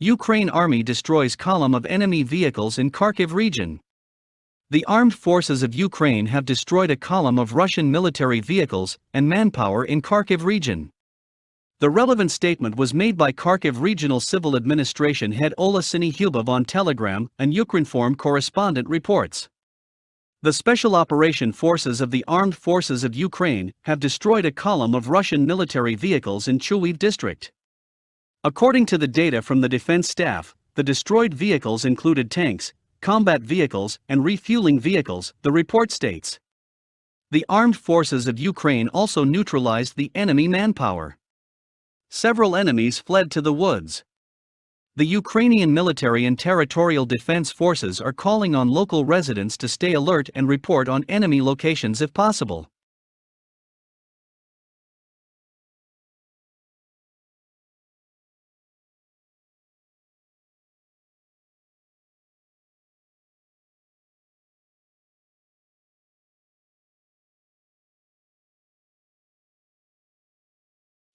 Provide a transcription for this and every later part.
Ukraine Army destroys column of enemy vehicles in Kharkiv Region. The armed forces of Ukraine have destroyed a column of Russian military vehicles and manpower in Kharkiv Region. The relevant statement was made by Kharkiv Regional Civil Administration head Ola Syniehubov on Telegram, and Ukrinform correspondent reports. The Special Operation Forces of the Armed Forces of Ukraine have destroyed a column of Russian military vehicles in Chuiv district. According to the data from the defense staff, the destroyed vehicles included tanks, combat vehicles, and refueling vehicles, the report states. The armed forces of Ukraine also neutralized the enemy manpower. Several enemies fled to the woods. The Ukrainian military and territorial defense forces are calling on local residents to stay alert and report on enemy locations if possible.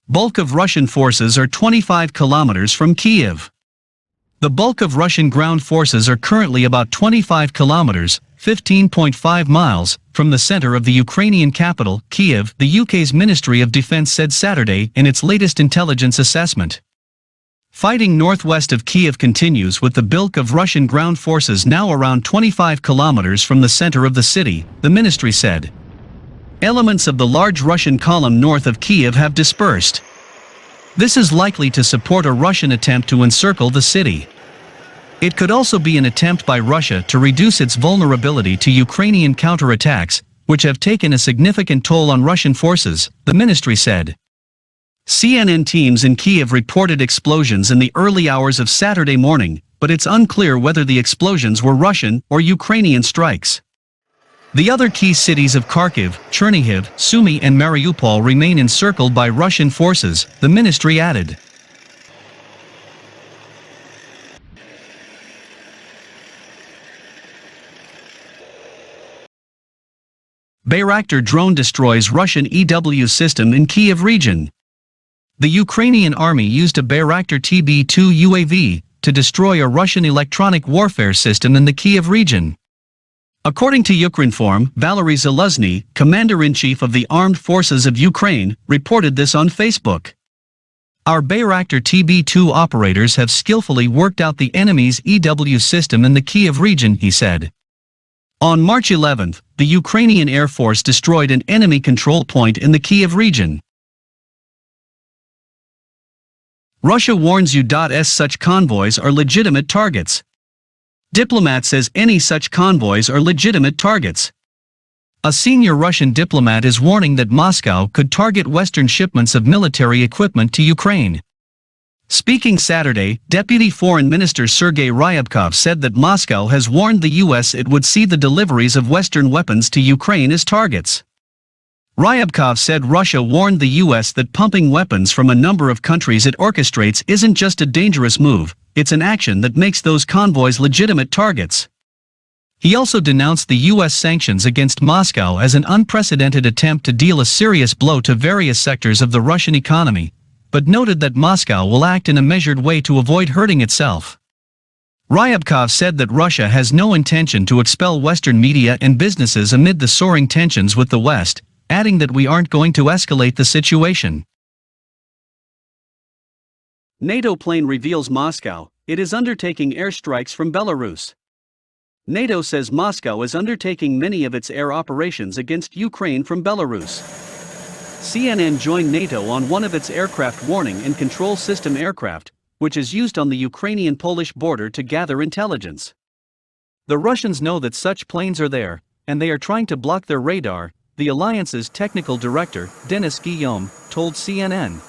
Bulk of Russian forces are 25 kilometers from Kiev. The bulk of Russian ground forces are currently about 25 kilometers, 15.5 miles, from the center of the Ukrainian capital, Kiev, the UK's Ministry of Defense said Saturday in its latest intelligence assessment. Fighting northwest of Kiev continues with the bulk of Russian ground forces now around 25 kilometers from the center of the city, the ministry said. Elements of the large Russian column north of Kiev have dispersed. This is likely to support a Russian attempt to encircle the city. It could also be an attempt by Russia to reduce its vulnerability to Ukrainian counterattacks, which have taken a significant toll on Russian forces, the ministry said. CNN teams in Kiev reported explosions in the early hours of Saturday morning, but it's unclear whether the explosions were Russian or Ukrainian strikes. The other key cities of Kharkiv, Chernihiv, Sumy and Mariupol remain encircled by Russian forces, the ministry added. Bayraktar drone destroys Russian EW system in Kiev region. The Ukrainian army used a Bayraktar TB2 UAV to destroy a Russian electronic warfare system in the Kiev region. According to Ukrinform, Valery Zaluzny, commander-in-chief of the Armed Forces of Ukraine, reported this on Facebook. Our Bayraktar TB2 operators have skillfully worked out the enemy's EW system in the Kiev region, he said. On March 11, the Ukrainian Air Force destroyed an enemy control point in the Kiev region. Russia warns U.S. such convoys are legitimate targets. Diplomat says any such convoys are legitimate targets. A senior Russian diplomat is warning that Moscow could target Western shipments of military equipment to Ukraine. Speaking Saturday, Deputy Foreign Minister Sergei Ryabkov said that Moscow has warned the U.S. it would see the deliveries of Western weapons to Ukraine as targets. Ryabkov said Russia warned the U.S. that pumping weapons from a number of countries it orchestrates isn't just a dangerous move, it's an action that makes those convoys legitimate targets. He also denounced the U.S. sanctions against Moscow as an unprecedented attempt to deal a serious blow to various sectors of the Russian economy, but noted that Moscow will act in a measured way to avoid hurting itself. Ryabkov said that Russia has no intention to expel Western media and businesses amid the soaring tensions with the West, adding that we aren't going to escalate the situation. NATO plane reveals Moscow, it is undertaking airstrikes from Belarus. NATO says Moscow is undertaking many of its air operations against Ukraine from Belarus. CNN joined NATO on one of its aircraft warning and control system aircraft, which is used on the Ukrainian-Polish border to gather intelligence. The Russians know that such planes are there, and they are trying to block their radar, the alliance's technical director, Denis Guillaume, told CNN.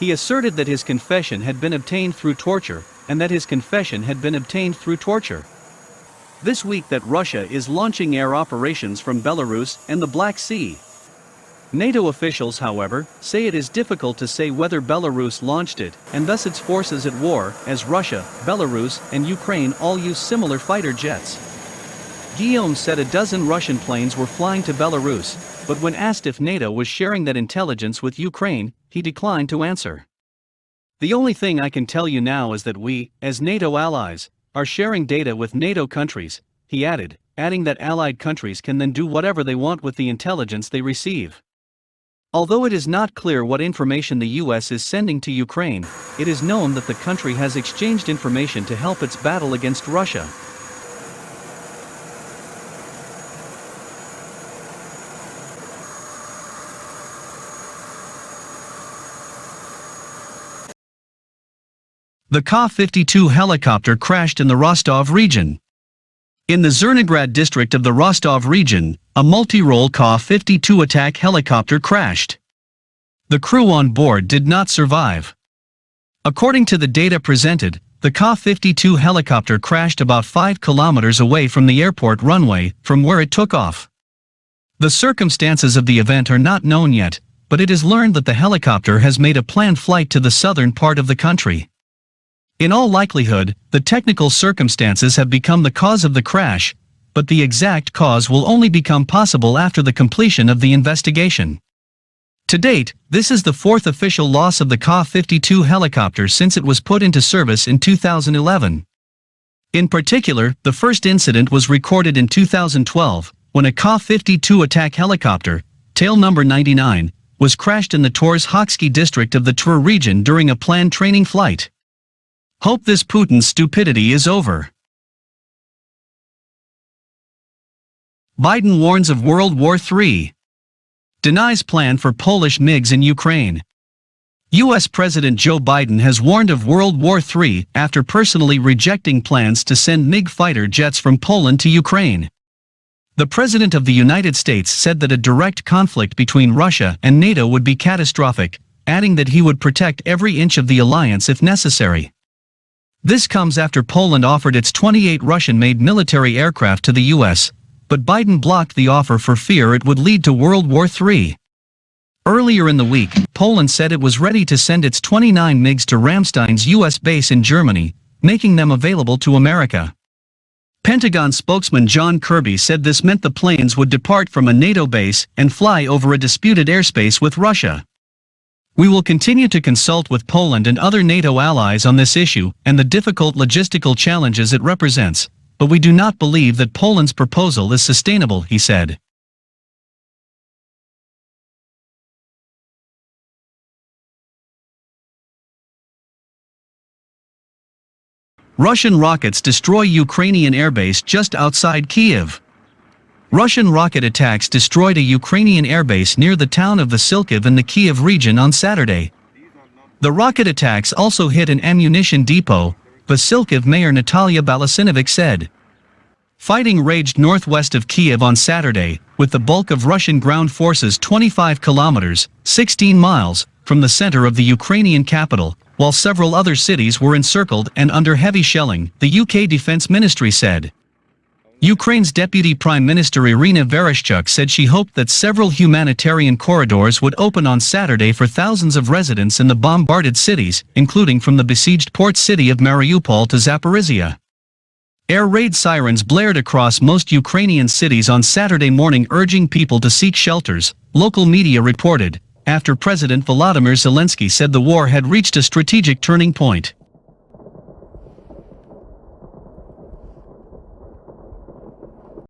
He asserted that his confession had been obtained through torture, and that his confession had been obtained through torture. This week that Russia is launching air operations from Belarus and the Black Sea. NATO officials, however, say it is difficult to say whether Belarus launched it, and thus its forces at war, as Russia, Belarus, and Ukraine all use similar fighter jets. Guillaume said a dozen Russian planes were flying to Belarus, but when asked if NATO was sharing that intelligence with Ukraine, he declined to answer. The only thing I can tell you now is that we, as NATO allies, are sharing data with NATO countries, he added, adding that allied countries can then do whatever they want with the intelligence they receive. Although it is not clear what information the US is sending to Ukraine, it is known that the country has exchanged information to help its battle against Russia. The Ka-52 helicopter crashed in the Rostov region. In the Zernigrad district of the Rostov region, a multi-role Ka-52 attack helicopter crashed. The crew on board did not survive. According to the data presented, the Ka-52 helicopter crashed about 5 kilometers away from the airport runway from where it took off. The circumstances of the event are not known yet, but it is learned that the helicopter has made a planned flight to the southern part of the country. In all likelihood, the technical circumstances have become the cause of the crash, but the exact cause will only become possible after the completion of the investigation. To date, this is the fourth official loss of the Ka-52 helicopter since it was put into service in 2011. In particular, the first incident was recorded in 2012, when a Ka-52 attack helicopter, tail number 99, was crashed in the Torzhsky district of the Tver region during a planned training flight. Hope this Putin's stupidity is over. Biden warns of World War III. Denies plan for Polish MiGs in Ukraine. U.S. President Joe Biden has warned of World War III after personally rejecting plans to send MiG fighter jets from Poland to Ukraine. The President of the United States said that a direct conflict between Russia and NATO would be catastrophic, adding that he would protect every inch of the alliance if necessary. This comes after Poland offered its 28 Russian-made military aircraft to the U.S., but Biden blocked the offer for fear it would lead to World War III. Earlier in the week, Poland said it was ready to send its 29 MiGs to Ramstein's U.S. base in Germany, making them available to America. Pentagon spokesman John Kirby said this meant the planes would depart from a NATO base and fly over a disputed airspace with Russia. We will continue to consult with Poland and other NATO allies on this issue and the difficult logistical challenges it represents, but we do not believe that Poland's proposal is sustainable, he said. Russian rockets destroy Ukrainian airbase just outside Kyiv. Russian rocket attacks destroyed a Ukrainian airbase near the town of Vasilkiv in the Kyiv region on Saturday. The rocket attacks also hit an ammunition depot, Vasilkiv Mayor Natalia Balasinovic said. Fighting raged northwest of Kyiv on Saturday, with the bulk of Russian ground forces 25 kilometers, 16 miles, from the center of the Ukrainian capital, while several other cities were encircled and under heavy shelling, the UK Defense Ministry said. Ukraine's Deputy Prime Minister Irina Vereshchuk said she hoped that several humanitarian corridors would open on Saturday for thousands of residents in the bombarded cities, including from the besieged port city of Mariupol to Zaporizhia. Air raid sirens blared across most Ukrainian cities on Saturday morning, urging people to seek shelters, local media reported, after President Volodymyr Zelensky said the war had reached a strategic turning point.